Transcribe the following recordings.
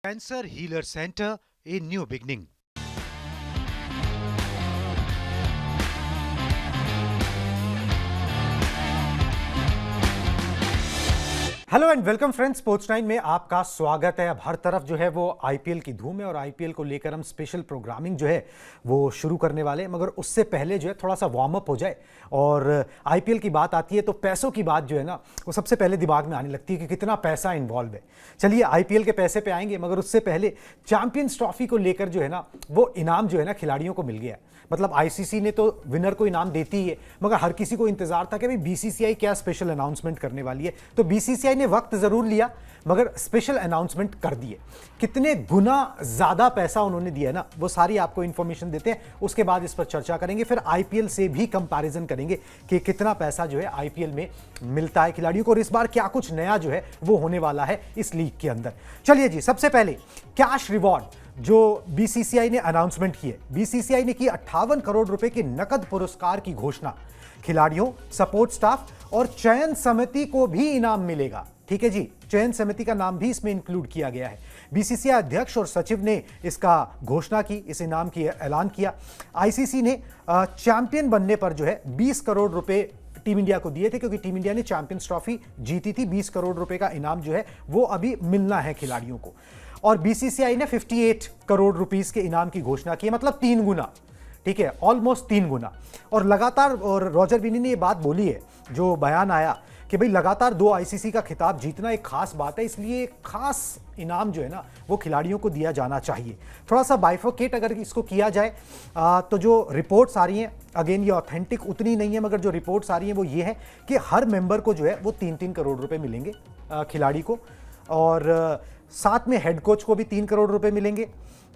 Cancer Healer Center, a new beginning. Hello and welcome friends, sports time में आपका स्वागत है। अब हर तरफ जो है वो आईपीएल की धूम है और आईपीएल को लेकर हम स्पेशल प्रोग्रामिंग जो है वो शुरू करने वाले हैं। मगर उससे पहले जो है थोड़ा सा वार्म अप हो जाए और आईपीएल की बात आती है तो पैसों की बात जो है ना वो सबसे पहले दिमाग में आने लगती है कि कितना पैसा इन्वॉल्व है। चलिए आईपीएल के पैसे पे आएंगे, मगर उससे पहले चैंपियंस ट्रॉफी को लेकर जो है ना वो इनाम जो है ना खिलाड़ियों को मिल गया है। मतलब आईसीसी ने तो विनर को इनाम देती ही है, मगर हर किसी को इंतजार था कि भाई बीसीसीआई क्या स्पेशल अनाउंसमेंट करने वाली है। तो बीसीसीआई ने वक्त जरूर लिया मगर स्पेशल अनाउंसमेंट कर दिए। कितने गुना ज्यादा पैसा उन्होंने दिया है ना वो सारी आपको इंफॉर्मेशन देते हैं, उसके बाद इस पर चर्चा करेंगे। फिर आईपीएल से भी कंपैरिजन करेंगे कि कितना पैसा जो है आईपीएल में मिलता है खिलाड़ियों को और इस बार क्या कुछ नया जो है वो होने वाला है इस लीग के अंदर। चलिए जी, सबसे पहले कैश रिवॉर्ड जो बीसीसीआई ने अनाउंसमेंट की है। बीसीसीआई ने की 58 करोड़ रुपए के नकद पुरस्कार की घोषणा। खिलाड़ियों, सपोर्ट स्टाफ और चयन समिति को भी इनाम मिलेगा। ठीक है जी, चयन समिति का नाम भी इसमें इंक्लूड किया गया है। बीसीसीआई अध्यक्ष और सचिव ने इसका घोषणा की, इस इनाम की ऐलान किया। आईसीसी ने चैंपियन बनने पर जो है 20 करोड़ रुपए टीम इंडिया को दिए थे, क्योंकि टीम इंडिया ने चैंपियंस ट्रॉफी जीती थी। 20 करोड़ रुपए का इनाम जो है वो अभी मिलना है खिलाड़ियों को। और बीसीसीआई ने 58 करोड़ रुपीस के इनाम की घोषणा की, मतलब 3 गुना। ठीक है, ऑलमोस्ट 3 गुना। और लगातार, और रॉजर बिन्नी ने ये बात बोली है, जो बयान आया कि भाई लगातार 2 आईसीसी का खिताब जीतना एक खास बात है, इसलिए एक खास इनाम जो है ना वो खिलाड़ियों को दिया जाना चाहिए। थोड़ा सा बाइफोकेट अगर इसको किया जाए तो जो रिपोर्ट्स आ रही हैं, अगेन ये ऑथेंटिक उतनी नहीं है, मगर जो रिपोर्ट्स आ रही हैं वो ये है कि हर मेंबर को जो है वो 3-3 करोड़ रुपए मिलेंगे खिलाड़ी को, और साथ में हेड कोच को भी 3 करोड़ रुपए मिलेंगे।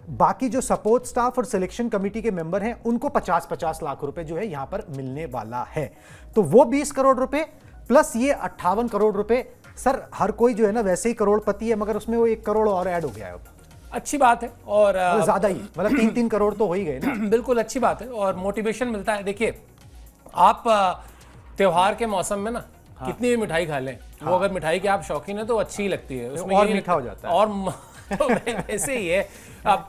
बाकी जो सपोर्ट स्टाफ और सिलेक्शन कमेटी के मेंबर हैं उनको 50-50 लाख रुपए जो है यहां पर मिलने वाला है। तो वो 20 करोड़ रुपए प्लस ये 58 करोड़ रुपए। सर, हर कोई जो है ना वैसे ही करोड़पति है, मगर उसमें वो 1 करोड़ और ऐड हो गया है। अच्छी बात है और ज्यादा ही, मतलब 3-3 करोड़ तो हो ही गए ना। बिल्कुल अच्छी बात है और मोटिवेशन मिलता है। देखिए, आप त्योहार के मौसम में ना कितनी भी मिठाई खा लें, वो अगर मिठाई के आप शौकीन है तो अच्छी ही लगती है, उसमें और मीठा हो जाता है। और तो वैसे ही है,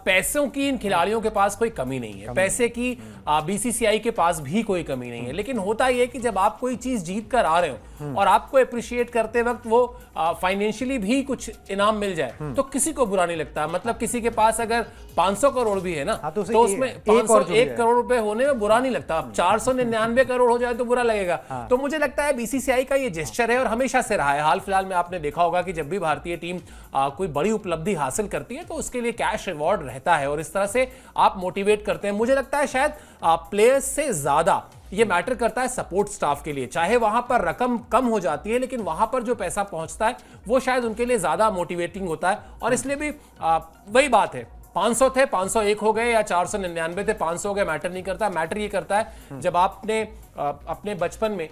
पैसों की इन खिलाड़ियों के पास कोई कमी नहीं है, पैसे की बीसीसीआई के पास भी कोई कमी नहीं है। लेकिन होता यह है कि जब आप कोई चीज जीत कर आ रहे हो और आपको अप्रिशिएट करते वक्त वो फाइनेंशियली भी कुछ इनाम मिल जाए तो किसी को बुरा नहीं लगता। मतलब किसी के पास अगर 500 करोड़ भी है ना तो उसमें 501 करोड़ रुपए होने में बुरा नहीं लगता। अब 499 करोड़ हो जाए तो बुरा लगेगा। तो मुझे लगता है बीसीसीआई का ये जेस्चर है और हमेशा से रहा है। हाल फिलहाल में आपने देखा होगा कि जब भी भारतीय टीम कोई बड़ी उपलब्धि हासिल करती है तो उसके लिए कैश रिवॉर्ड रहता है और इस तरह से आप मोटिवेट करते हैं। मुझे लगता है शायद प्लेयर्स से ज्यादा ये मैटर करता है सपोर्ट स्टाफ के लिए। चाहे वहां पर रकम कम हो जाती है, लेकिन वहां पर जो पैसा पहुंचता है वो शायद उनके लिए ज्यादा मोटिवेटिंग होता है। और इसलिए भी वही बात है, 500 थे 501 हो गए या 499 थे 500 हो गए, मैटर नहीं करता। मैटर ये करता है जब आपने अपने बचपन में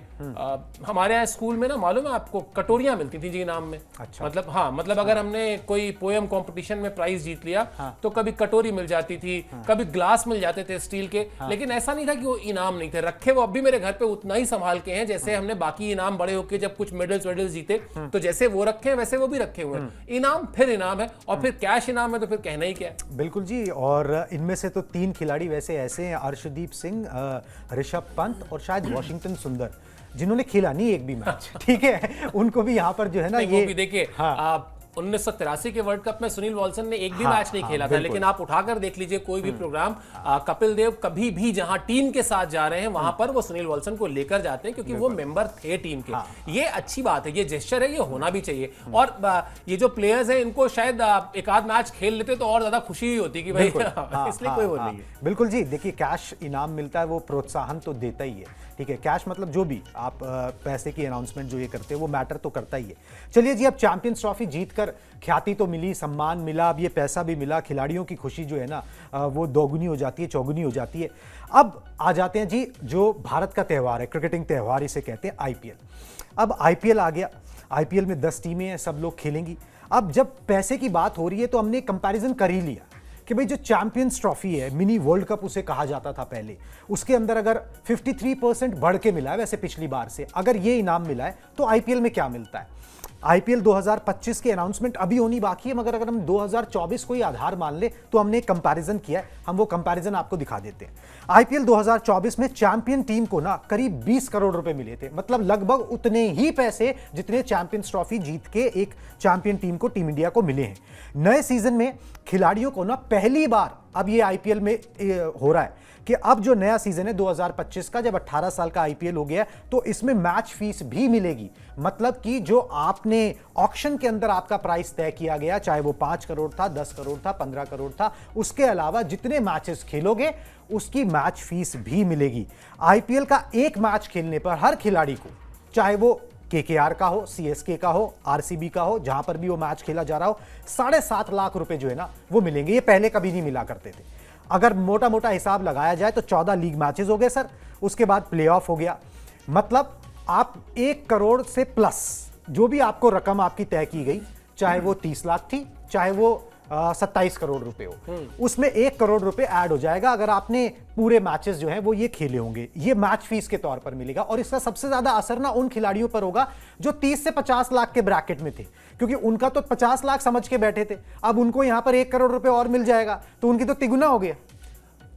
हमारे यहाँ स्कूल में ना, मालूम है आपको, कटोरियां मिलती थी जी इनाम में। अच्छा। मतलब हाँ, मतलब अगर हमने कोई पोएम कंपटीशन में प्राइज जीत लिया तो कभी कटोरी मिल जाती थी, कभी ग्लास मिल जाते थे स्टील के। लेकिन ऐसा नहीं था कि वो इनाम नहीं थे रखे। वो अब भी मेरे घर पे उतना ही संभाल के हैं जैसे हमने बाकी इनाम बड़े होके जब कुछ मेडल्स वेडल्स जीते तो जैसे वो रखे हैं वैसे वो भी रखे हुए हैं। इनाम फिर इनाम है और फिर कैश इनाम है तो फिर कहना ही क्या है। बिल्कुल जी, और इनमें से तो 3 खिलाड़ी वैसे ऐसे हैं, अर्शदीप सिंह, ऋषभ पंत और शायद वॉशिंगटन सुंदर, जिन्होंने खेला नहीं एक भी मैच। ठीक है, उनको भी यहाँ पर जो है ना ये भी देखिए, 1983 के वर्ल्ड कप में सुनील वॉल्सन ने एक भी मैच नहीं खेला था। लेकिन आप उठाकर देख लीजिए कोई भी प्रोग्राम, कपिल देव कभी भी जहां टीम के साथ जा रहे हैं वहां पर वो सुनील वॉल्सन को लेकर जाते हैं क्योंकि वो मेंबर थे टीम के। ये अच्छी बात है, ये जेस्चर है, ये होना भी चाहिए। और ये जो प्लेयर्स हैं इनको शायद एक आध मैच खेल लेते तो और ज्यादा खुशी होती कि भाई इसलिए कोई वो नहीं है। बिल्कुल जी, देखिए कैश इनाम मिलता है वो प्रोत्साहन तो देता ही है। ठीक है, कैश मतलब जो भी आप पैसे की अनाउंसमेंट जो ये करते हैं वो मैटर तो करता ही है। चलिए जी, अब चैंपियंस ट्रॉफी जीतकर ख्याति तो मिली, सम्मान मिला, अब ये पैसा भी मिला, खिलाड़ियों की खुशी जो है ना वो दोगुनी हो जाती है, चौगुनी हो जाती है। अब आ जाते हैं जी जो भारत का त्यौहार है, क्रिकेटिंग त्यौहार इसे कहते हैं आईपीएल। अब आईपीएल आ गया, आईपीएल में 10 टीमें हैं, सब लोग खेलेंगी। अब जब पैसे की बात हो रही है तो हमने कंपैरिजन कर ही लिया कि भाई जो चैंपियंस ट्रॉफी है, मिनी वर्ल्ड कप उसे कहा जाता था पहले, उसके अंदर अगर 53% बढ़ के मिला है वैसे पिछली बार से, अगर ये इनाम मिला है तो आईपीएल में क्या मिलता है। आईपीएल 2025 की अनाउंसमेंट अभी होनी बाकी है, मगर अगर हम 2024 को ही आधार मान ले तो हमने एक कंपैरिजन किया है, हम वो कंपैरिजन आपको दिखा देते हैं। आईपीएल 2024 में चैंपियन टीम को ना करीब 20 करोड़ रुपए मिले थे, मतलब लगभग उतने ही पैसे जितने चैंपियंस ट्रॉफी जीत के एक चैंपियन टीम को, टीम इंडिया को मिले हैं। नए सीजन में खिलाड़ियों को ना पहली बार अब ये आईपीएल में हो रहा है कि अब जो नया सीजन है 2025 का, जब 18 साल का आईपीएल हो गया तो इसमें मैच फीस भी मिलेगी। मतलब कि जो आपने ऑक्शन के अंदर आपका प्राइस तय किया गया, चाहे वो 5 करोड़ था, 10 करोड़ था, 15 करोड़ था, उसके अलावा जितने मैचेस खेलोगे उसकी मैच फीस भी मिलेगी। आईपीएल का एक मैच खेलने पर हर खिलाड़ी को, चाहे वो केकेआर का हो, सीएसके का हो, आरसीबी का हो, जहां पर भी वो मैच खेला जा रहा हो, 7.5 लाख रुपए जो है ना वो मिलेंगे। ये पहले कभी नहीं मिला करते थे। अगर मोटा मोटा हिसाब लगाया जाए तो 14 लीग मैचेस हो गए सर, उसके बाद प्लेऑफ हो गया। मतलब आप 1 करोड़ से प्लस जो भी आपको रकम आपकी तय की गई, चाहे वो 30 लाख थी, चाहे वो 27 करोड़ रुपए हो, उसमें 1 करोड़ रुपए ऐड हो जाएगा अगर आपने पूरे मैचेस जो हैं वो ये खेले होंगे। ये मैच फीस के तौर पर मिलेगा और इसका सबसे ज्यादा असर ना उन खिलाड़ियों पर होगा जो 30 से 50 लाख के ब्रैकेट में थे, क्योंकि उनका तो 50 लाख समझ के बैठे थे। अब उनको यहां पर 1 करोड़ रुपए और मिल जाएगा तो उनकी तो तिगुना हो गया।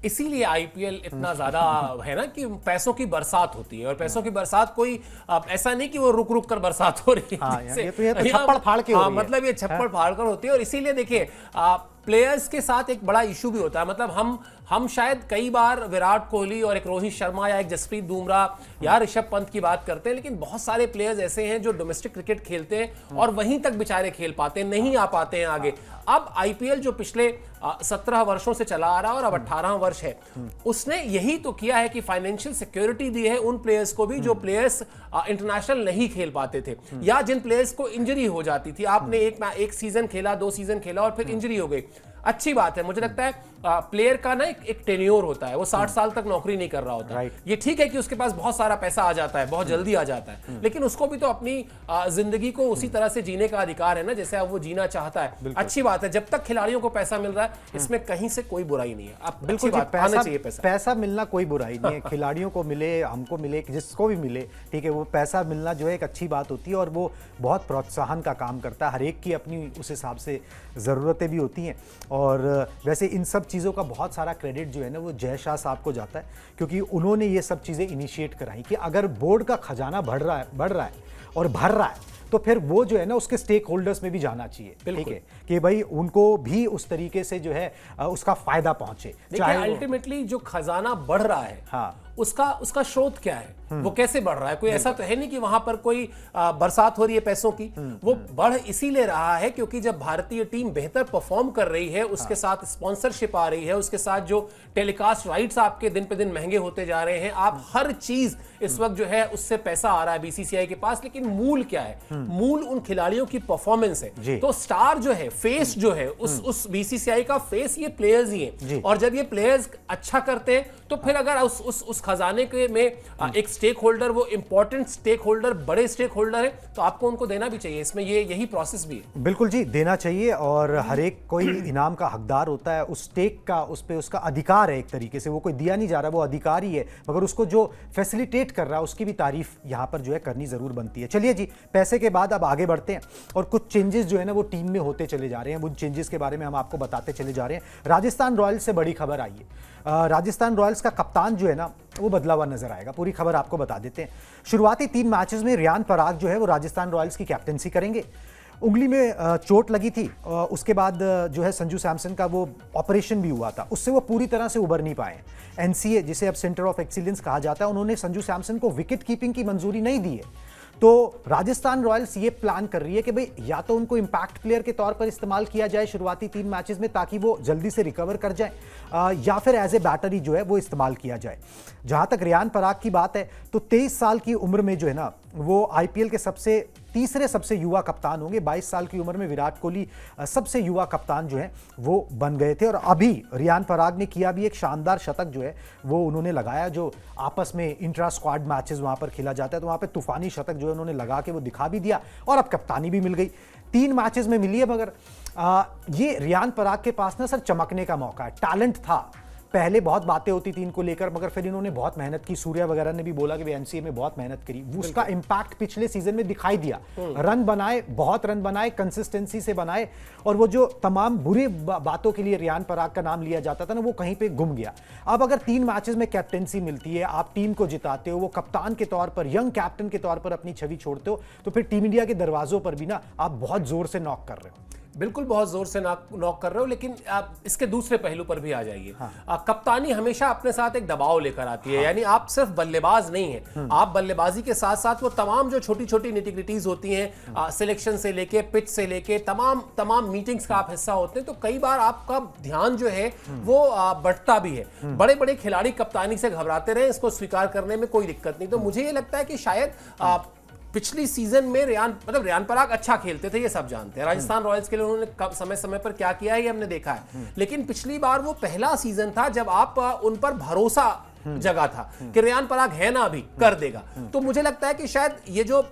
इसीलिए आईपीएल इतना ज्यादा है ना कि पैसों की बरसात होती है, और पैसों की बरसात कोई ऐसा नहीं कि वो रुक रुक कर बरसात हो रही है। हाँ, ये तो छप्पड़ फाड़ के हो रही है। मतलब ये छप्पड़ फाड़ कर होती है। और इसीलिए देखिए प्लेयर्स के साथ एक बड़ा इशू भी होता है। मतलब हम शायद कई बार विराट कोहली और एक रोहित शर्मा या एक जसप्रीत बुमराह या ऋषभ पंत की बात करते हैं, लेकिन बहुत सारे प्लेयर्स ऐसे हैं जो डोमेस्टिक क्रिकेट खेलते हैं और वहीं तक बेचारे खेल पाते हैं, नहीं आ पाते हैं आगे। अब आईपीएल जो पिछले 17 वर्षों से चला आ रहा है और अब 18वां वर्ष है, उसने यही तो किया है कि फाइनेंशियल सिक्योरिटी दी है उन प्लेयर्स को भी जो प्लेयर्स इंटरनेशनल नहीं खेल पाते थे या जिन प्लेयर्स को इंजरी हो जाती थी। आपने एक सीजन खेला, 2 सीजन खेला और फिर इंजरी हो गई, अच्छी बात है। मुझे लगता है प्लेयर का ना एक टेन्योर होता है, वो 60 साल तक नौकरी नहीं कर रहा होता। ये ठीक है कि उसके पास बहुत सारा पैसा आ जाता है, बहुत जल्दी आ जाता है, लेकिन उसको भी तो अपनी जिंदगी को उसी तरह से जीने का अधिकार है ना जैसे अब वो जीना चाहता है। अच्छी बात है, जब तक खिलाड़ियों को पैसा मिल रहा है इसमें कहीं से कोई बुराई नहीं है। अब बिल्कुल पैसा मिलना कोई बुराई नहीं है। खिलाड़ियों को मिले, हमको मिले, जिसको भी मिले, ठीक है, वो पैसा मिलना जो है एक अच्छी बात होती है और वो बहुत प्रोत्साहन का काम करता है। हर एक की अपनी उस हिसाब से ज़रूरतें भी होती हैं। और वैसे इन सब चीज़ों का बहुत सारा क्रेडिट जो है ना वो जय शाह साहब को जाता है, क्योंकि उन्होंने ये सब चीज़ें इनिशिएट कराई कि अगर बोर्ड का खजाना बढ़ रहा है और भर रहा है तो फिर वो जो है ना उसके स्टेक होल्डर्स में भी जाना चाहिए, ठीक है, कि भाई उनको भी उस तरीके से जो है उसका फायदा पहुंचे। चाहे अल्टीमेटली जो खजाना बढ़ रहा है, हाँ, उसका स्रोत क्या है, वो कैसे बढ़ रहा है? कोई ऐसा तो है नहीं कि वहां पर कोई बरसात हो रही है पैसों की। वो बढ़ इसीलिए रहा है क्योंकि जब भारतीय टीम बेहतर परफॉर्म कर रही है, उसके साथ स्पॉन्सरशिप आ रही है, उसके साथ जो टेलीकास्ट राइट्स आपके दिन पे दिन महंगे होते जा रहे हैं, आप हर चीज इस वक्त जो है उससे पैसा आ रहा है बीसीसीआई के पास। लेकिन मूल क्या है? मूल उन खिलाड़ियों की परफॉर्मेंस है। तो स्टार जो है, फेस जो है, उस बीसीसीआई का फेस ये प्लेयर्स ही हैं। और जब ये प्लेयर्स अच्छा करते हैं तो फिर अगर उस खजाने के में एक स्टेक होल्डर, वो इंपॉर्टेंट स्टेक होल्डर, बड़े स्टेक होल्डर है, तो आपको उनको देना भी चाहिए। इसमें यही प्रोसेस भी है। बिल्कुल जी, देना चाहिए। और हर एक कोई इनाम का हकदार होता है, उस स्टेक का उस पे उसका अधिकार है एक तरीके से। वो कोई दिया नहीं जा रहा, वो अधिकार ही है, मगर उसको जो फैसिलिटेट कर रहा है उसकी भी तारीफ यहाँ पर जो है करनी जरूर बनती है। चलिए जी, पैसे के बाद अब आगे बढ़ते हैं और कुछ चेंजेस जो है ना वो टीम में होते चले जा रहे हैं। उन चेंजेस के बारे में हम आपको बताते चले जा रहे हैं। राजस्थान रॉयल्स से बड़ी खबर आई है। राजस्थान रॉयल्स का कप्तान जो है ना वो बदला हुआ नजर आएगा। पूरी खबर आपको बता देते हैं। शुरुआती 3 मैचेस में रियान पराग जो है वो राजस्थान रॉयल्स की कैप्टनसी करेंगे। उंगली में चोट लगी थी, उसके बाद जो है संजू सैमसन का वो ऑपरेशन भी हुआ था, उससे वो पूरी तरह से उबर नहीं पाए। एनसीए, जिसे अब सेंटर ऑफ एक्सीलेंस कहा जाता है, उन्होंने संजू सैमसन को विकेट कीपिंग की मंजूरी नहीं दी है। तो राजस्थान रॉयल्स ये प्लान कर रही है कि भाई या तो उनको इंपैक्ट प्लेयर के तौर पर इस्तेमाल किया जाए शुरुआती 3 मैचेस में ताकि वो जल्दी से रिकवर कर जाए, या फिर एज ए बैटरी जो है वो इस्तेमाल किया जाए। जहां तक रियान पराग की बात है तो 23 साल की उम्र में जो है ना वो आईपीएल के तीसरे सबसे युवा कप्तान होंगे। 22 साल की उम्र में विराट कोहली सबसे युवा कप्तान जो है वो बन गए थे। और अभी रियान पराग ने किया भी एक शानदार शतक जो है वो उन्होंने लगाया, जो आपस में इंट्रा स्क्वाड मैचेस वहां पर खेला जाता है तो वहां पे तूफानी शतक जो है उन्होंने लगा के वो दिखा भी दिया और अब कप्तानी भी मिल गई। 3 मैचेस में मिली है, मगर ये रियान पराग के पास ना सर चमकने का मौका है। टैलेंट था पहले बहुत बातें होती थी इनको लेकर, मगर फिर इन्होंने बहुत मेहनत की। सूर्या वगैरह ने भी बोला कि वे एनसीए में बहुत मेहनत करी, उसका इंपैक्ट पिछले सीजन में दिखाई दिया। रन बनाए, बहुत रन बनाए, कंसिस्टेंसी से बनाए, और वो जो तमाम बुरी बातों के लिए रियान पराग का नाम लिया जाता था ना, वो कहीं पे गुम गया। अब अगर 3 मैचेस में कैप्टेंसी मिलती है, आप टीम को जिताते हो, वो कप्तान के तौर पर, यंग कैप्टन के तौर पर अपनी छवि छोड़ते हो, तो फिर टीम इंडिया के दरवाजों पर भी ना आप बहुत जोर से नॉक कर रहे हो। बिल्कुल, बहुत जोर से नॉक कर रहे हो, लेकिन आप इसके दूसरे पहलू पर भी आ जाइए। कप्तानी हमेशा अपने साथ एक दबाव लेकर आती है। यानी आप सिर्फ बल्लेबाज नहीं है, आप बल्लेबाजी के साथ साथ वो तमाम जो छोटी छोटी निटिग्रिटीज होती हैं, सिलेक्शन से लेके पिच से लेके तमाम मीटिंग्स का आप हिस्सा होते हैं, तो कई बार आपका ध्यान जो है वो बढ़ता भी है। बड़े बड़े खिलाड़ी कप्तानी से घबराते रहे, इसको स्वीकार करने में कोई दिक्कत नहीं। तो मुझे ये लगता है कि शायद पिछली सीजन में रियान पराग अच्छा खेलते थे, ये सब जानते हैं। राजस्थान रॉयल्स के लिए उन्होंने समय समय पर क्या किया है ये हमने देखा है, लेकिन पिछली बार वो पहला सीजन था जब आप उन पर भरोसा जगा था कि रियान पराग है ना, अभी कर देगा। तो मुझे लगता है कि शायद ये जो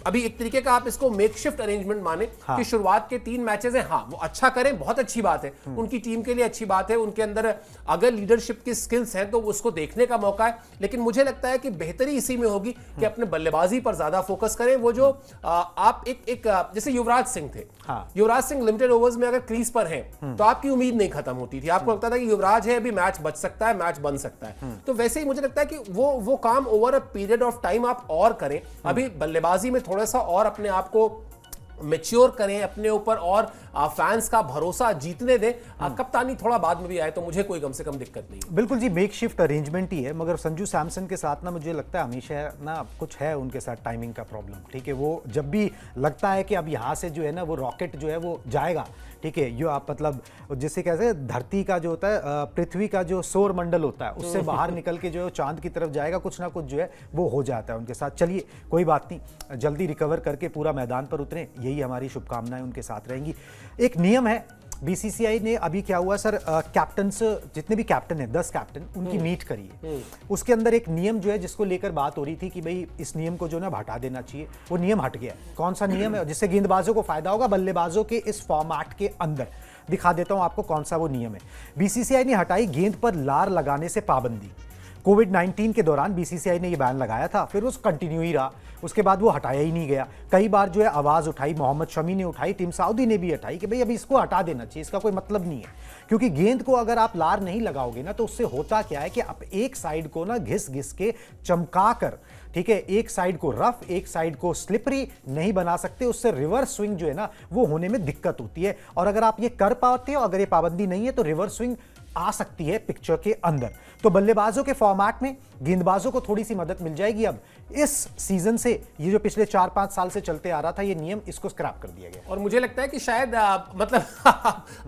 अभी एक तरीके का आप इसको मेकशिफ्ट अरेंजमेंट माने कि शुरुआत के 3 मैचेस हैं, हाँ वो अच्छा करें, बहुत अच्छी बात है, उनकी टीम के लिए अच्छी बात है, उनके अंदर अगर लीडरशिप की स्किल्स हैं तो उसको देखने का मौका है। लेकिन मुझे लगता है कि बेहतरी इसी में होगी कि अपने बल्लेबाजी पर ज्यादा फोकस करें। वो जो आप एक जैसे युवराज सिंह थे, युवराज सिंह लिमिटेड ओवर्स में अगर क्रीज पर हैं तो आपकी उम्मीद नहीं खत्म होती थी, आपको लगता था कि युवराज है, अभी मैच बच सकता है, मैच बन सकता है। तो वैसे ही मुझे लगता है कि वो काम over a period of time आप और करें। अभी बल्लेबाजी में थोड़ा सा और अपने आप को मैच्योर करें, अपने ऊपर और फैंस का भरोसा जीतने दें। कप्तानी थोड़ा बाद में भी आए तो मुझे कोई कम से कम दिक्कत नहीं। बिल्कुल जी, मेकशिफ्ट अरेंजमेंट ही है, मगर संजू सैमसन के साथ ना मुझे लगता है हमेशा ना कुछ है उनके साथ टाइमिंग का प्रॉब्लम। ठीक है, वो जब भी लगता है कि अब यहाँ से जो है ना वो रॉकेट जो है वो जाएगा, ठीक है, जो आप मतलब जिसे कहते हैं धरती का जो होता है, पृथ्वी का जो सौर मंडल होता है उससे बाहर निकल के जो है चांद की तरफ जाएगा, कुछ ना कुछ जो है वो हो जाता है उनके साथ। चलिए कोई बात नहीं, जल्दी रिकवर करके पूरा मैदान पर उतरें, यही हमारी शुभकामनाएं उनके साथ रहेंगी। एक नियम है बीसीसीआई ने, अभी क्या हुआ सर, कैप्टन्स जितने भी कैप्टन हैं 10 कैप्टन उनकी मीट करी है। उसके अंदर एक नियम जो है जिसको लेकर बात हो रही थी कि भाई इस नियम को जो ना हटा देना चाहिए, वो नियम हट गया। कौन सा नियम है जिससे गेंदबाजों को फायदा होगा बल्लेबाजों के इस फॉर्मेट के अंदर? दिखा देता हूं आपको कौन सा वो नियम है। बीसीसीआई ने हटाई गेंद पर लार लगाने से पाबंदी। कोविड-19 के दौरान बीसीसीआई ने ये बैन लगाया था, फिर उस कंटिन्यू ही रहा, उसके बाद वो हटाया ही नहीं गया। कई बार जो है आवाज़ उठाई, मोहम्मद शमी ने उठाई, टीम साउदी ने भी हटाई कि भाई अभी इसको हटा देना चाहिए, इसका कोई मतलब नहीं है। क्योंकि गेंद को अगर आप लार नहीं लगाओगे ना तो उससे होता क्या है कि आप एक साइड को ना घिस घिस के चमका कर, ठीक है, एक साइड को रफ एक साइड को स्लिपरी नहीं बना सकते, उससे रिवर्स स्विंग जो है ना वो होने में दिक्कत होती है। और अगर आप ये कर पाते हो, अगर ये पाबंदी नहीं है तो रिवर्स स्विंग आ सकती है पिक्चर के अंदर। तो बल्लेबाजों के फॉर्मेट में गेंदबाजों को थोड़ी सी मदद मिल जाएगी। अब इस सीजन से ये जो पिछले 4-5 साल से चलते आ रहा था ये नियम, इसको स्क्रैप कर दिया गया। और मुझे लगता है कि शायद मतलब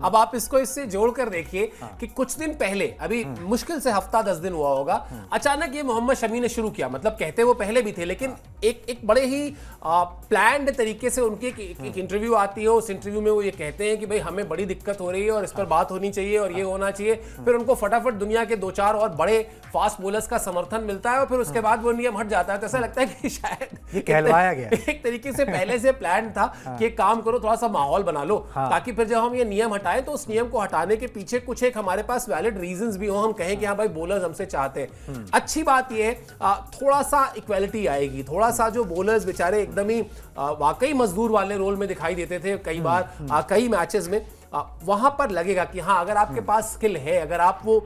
अब आप इसको इससे जोड़कर देखिए कि कुछ दिन पहले, अभी मुश्किल से हफ्ता 10 दिन हुआ होगा, अचानक ये मोहम्मद शमी ने शुरू किया। मतलब कहते वो पहले भी थे, लेकिन एक बड़े ही प्लान्ड तरीके से उनकी एक इंटरव्यू आती है। उस इंटरव्यू में वो ये कहते हैं कि भाई हमें बड़ी दिक्कत हो रही है और इस पर बात होनी चाहिए और ये होना चाहिए। फिर उनको फटाफट दुनिया के 2-4 और बड़े फास्ट बॉलर्स का समर्थन मिलता है और फिर उसके बाद वो नियम हट जाता है। तो ऐसा लगता है कि शायद ये कहलवाया गया, एक तरीके से पहले से प्लान था कि एक काम करो, थोड़ा सा माहौल बना लो, ताकि फिर जब हम ये नियम हटाएं तो उस नियम को हटाने के पीछे कुछ एक हमारे पास वैलिड रीजंस भी हो, हम कहें कि हाँ भाई बॉलर्स हमसे चाहते हैं। अच्छी बात ये है थोड़ा सा इक्वालिटी आएगी, थोड़ा सा जो बॉलर्स बेचारे एकदम ही वाकई मजदूर वाले रोल में दिखाई देते थे कई बार कई मैचेस में, वहां पर लगेगा कि हाँ अगर आपके पास स्किल है, अगर आप वो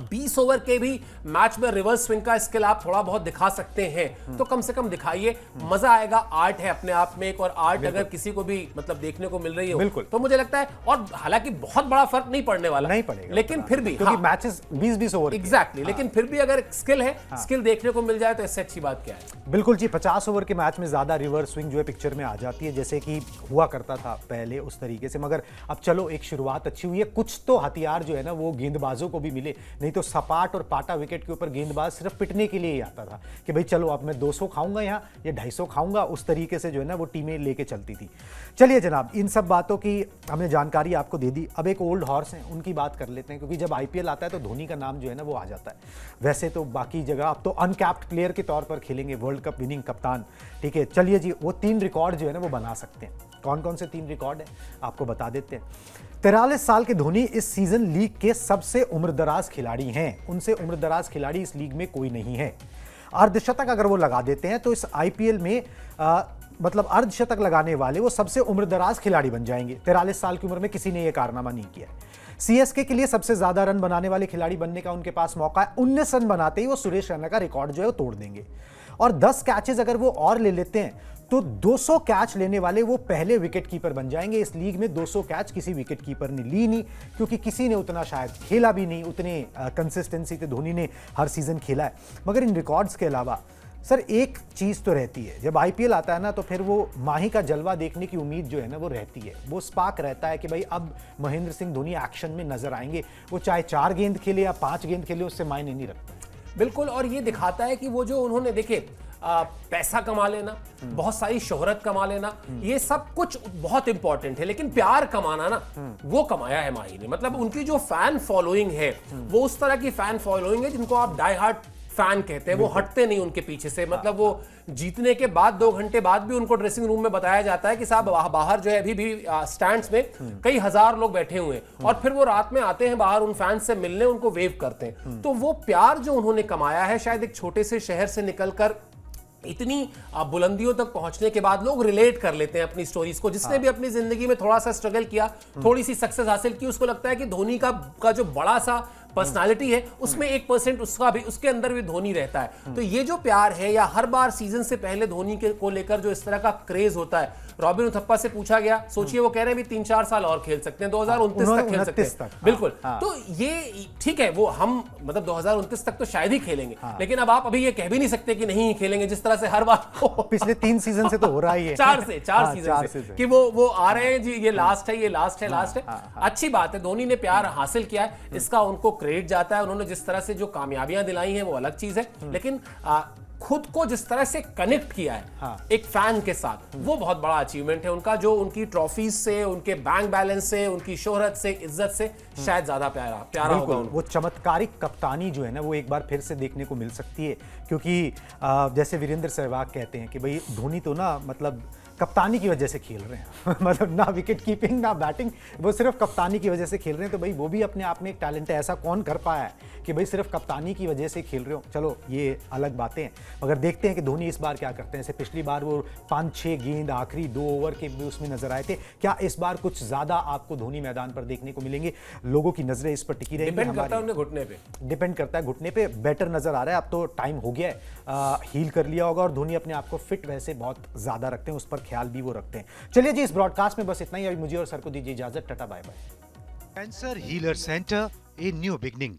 20 ओवर के भी मैच में रिवर्स स्विंग का स्किल आप थोड़ा बहुत दिखा सकते हैं तो कम से कम दिखाइए, मजा आएगा। आर्ट है अपने आप में एक, और आर्ट अगर किसी को भी मतलब देखने को मिल रही हो तो मुझे लगता है, और हालांकि बहुत बड़ा फर्क नहीं पड़ने वाला, नहीं पड़ेगा, लेकिन फिर भी क्योंकि मैचेस 20-20 ओवर एग्जैक्टली, लेकिन फिर भी अगर स्किल है, स्किल देखने को मिल जाए तो इससे अच्छी बात क्या है। बिल्कुल जी, 50 ओवर के मैच में ज्यादा रिवर्स स्विंग जो है पिक्चर में आ जाती है, जैसे कि हुआ करता था पहले उस तरीके से। मगर अब चलो एक शुरुआत अच्छी हुई है, कुछ तो हथियार जो है ना वो गेंदबाजों को भी मिले, नहीं तो सपाट और पाटा विकेट के ऊपर गेंदबाज सिर्फ पिटने के लिए ही आता था कि भाई चलो अब मैं 200 खाऊंगा यहाँ या 250 खाऊंगा, उस तरीके से जो है ना वो टीमें लेके चलती थी। चलिए जनाब, इन सब बातों की हमने जानकारी आपको दे दी। अब एक ओल्ड हॉर्स हैं उनकी बात कर लेते हैं, क्योंकि जब आईपीएल आता है तो धोनी का नाम जो है ना वो आ जाता है। वैसे तो बाकी जगह अब तो अनकैप्ड प्लेयर के तौर पर खेलेंगे, वर्ल्ड कप विनिंग कप्तान, ठीक है। चलिए जी, वो 3 रिकॉर्ड जो है ना वो बना सकते हैं। कौन कौन से 3 रिकॉर्ड है आपको बता देते हैं। 43 साल के धोनी इस सीजन लीग के सबसे उम्रदराज खिलाड़ी हैं। उनसे उम्रदराज खिलाड़ी इस लीग में कोई नहीं है। अर्धशतक अगर वो लगा देते हैं तो इस आईपीएल में मतलब अर्धशतक लगाने वाले वो सबसे उम्रदराज खिलाड़ी बन जाएंगे। 43 साल की उम्र में किसी ने यह कारनामा नहीं किया है। सीएसके के लिए सबसे ज्यादा रन बनाने वाले खिलाड़ी बनने का उनके पास मौका है। 19 रन बनाते ही वो सुरेश रैना का रिकॉर्ड जो है वो तोड़ देंगे। और 10 कैचेस अगर वो और ले लेते हैं तो 200 कैच लेने वाले वो पहले विकेट कीपर बन जाएंगे। इस लीग में 200 कैच किसी विकेट कीपर ने ली नहीं, क्योंकि किसी ने उतना शायद खेला भी नहीं, उतने कंसिस्टेंसी से धोनी ने हर सीजन खेला है। मगर इन रिकॉर्ड्स के अलावा सर एक चीज तो रहती है, जब आईपीएल आता है ना तो फिर वो माही का जलवा देखने की उम्मीद जो है ना वो रहती है। वो स्पार्क रहता है कि भाई अब महेंद्र सिंह धोनी एक्शन में नजर आएंगे। वो चाहे 4 गेंद खेले या 5 गेंद खेले, उससे मायने नहीं रखता। बिल्कुल, और ये दिखाता है कि वो जो उन्होंने देखे पैसा कमा लेना, बहुत सारी शोहरत कमा लेना, ये सब कुछ बहुत इंपॉर्टेंट है, लेकिन प्यार कमाना ना वो कमाया है माही ने। मतलब उनकी जो फैन फॉलोइंग है वो उस तरह की फैन फॉलोइंग है जिनको आप डाई हार्ट फैन कहते हैं। वो हटते नहीं उनके पीछे से। मतलब वो जीतने के बाद 2 घंटे बाद भी उनको ड्रेसिंग रूम में बताया जाता है कि साहब बाहर जो है अभी भी स्टैंड्स में कई हजार लोग बैठे हुए हैं, और फिर वो रात में आते हैं बाहर उन फैंस से मिलने, उनको वेव करते हैं। तो वो प्यार जो उन्होंने कमाया है, शायद एक छोटे से शहर से निकलकर इतनी बुलंदियों तक पहुंचने के बाद लोग रिलेट कर लेते हैं अपनी स्टोरीज को। जिसने भी अपनी जिंदगी में थोड़ा सा स्ट्रगल किया, थोड़ी सी सक्सेस हासिल की, उसको लगता है कि धोनी का जो बड़ा सा पर्सनालिटी है उसमें 1% उसका भी, उसके अंदर भी धोनी रहता है। तो ये जो प्यार है, या हर बार सीजन से पहले धोनी को लेकर जो इस तरह का क्रेज होता है। रॉबिन उथप्पा से पूछा गया, सोचिए वो कह रहे हैं भी 3-4 साल और खेल सकते हैं, 2029 तक खेल सकते हैं। बिल्कुल। तो ये ठीक है, वो हम मतलब 2029 तक तो शायद ही खेलेंगे, लेकिन अब आप अभी ये कह भी नहीं सकते कि नहीं खेलेंगे, जिस तरह से हर बार पिछले 3 सीजन से तो हो रहा ही है। 4 सीजन से कि वो आ रहे हैं जी, ये लास्ट है, ये लास्ट है, लास्ट है। अच्छी बात है, धोनी ने प्यार हासिल किया है, इसका उनको क्रेडिट जाता है। उन्होंने जिस तरह से जो कामयाबियां दिलाई हैं वो अलग चीज है, लेकिन खुद को जिस तरह से कनेक्ट किया है एक फैन के साथ, वो बहुत बड़ा अचीवमेंट है उनका, जो उनकी ट्रॉफीज से, उनके बैंक बैलेंस से, उनकी शोहरत से, इज्जत से शायद ज्यादा प्यारा होगा उनको। वो चमत्कारिक कप्तानी जो है ना वो एक बार फिर से देखने को मिल सकती है, क्योंकि जैसे वीरेंद्र सहवाग कहते हैं कि भाई धोनी तो ना मतलब कप्तानी की वजह से खेल रहे हैं मतलब ना विकेट कीपिंग ना बैटिंग, वो सिर्फ कप्तानी की वजह से खेल रहे हैं। तो भाई वो भी अपने आप में एक टैलेंट है। ऐसा कौन कर पाया है कि भाई सिर्फ कप्तानी की वजह से खेल रहे हो। चलो ये अलग बातें हैं, मगर देखते हैं कि धोनी इस बार क्या करते हैं। जैसे पिछली बार वो 5-6 गेंद आखिरी 2 ओवर के भी उसमें नजर आए थे, क्या इस बार कुछ ज्यादा आपको धोनी मैदान पर देखने को मिलेंगे? लोगों की नजरें इस पर टिकी रहेंगी। डिपेंड करता है घुटने पे, डिपेंड करता है घुटने पे। बेटर नजर आ रहा है, अब तो टाइम हो गया है, हील कर लिया होगा। और धोनी अपने आप को फिट वैसे बहुत ज्यादा रखते हैं, उस पर ख्याल भी वो रखते हैं। चलिए जी, इस ब्रॉडकास्ट में बस इतना ही। अभी मुझे और सर को दीजिए इजाजत। टाटा bye bye. Cancer Healer Center, a new beginning.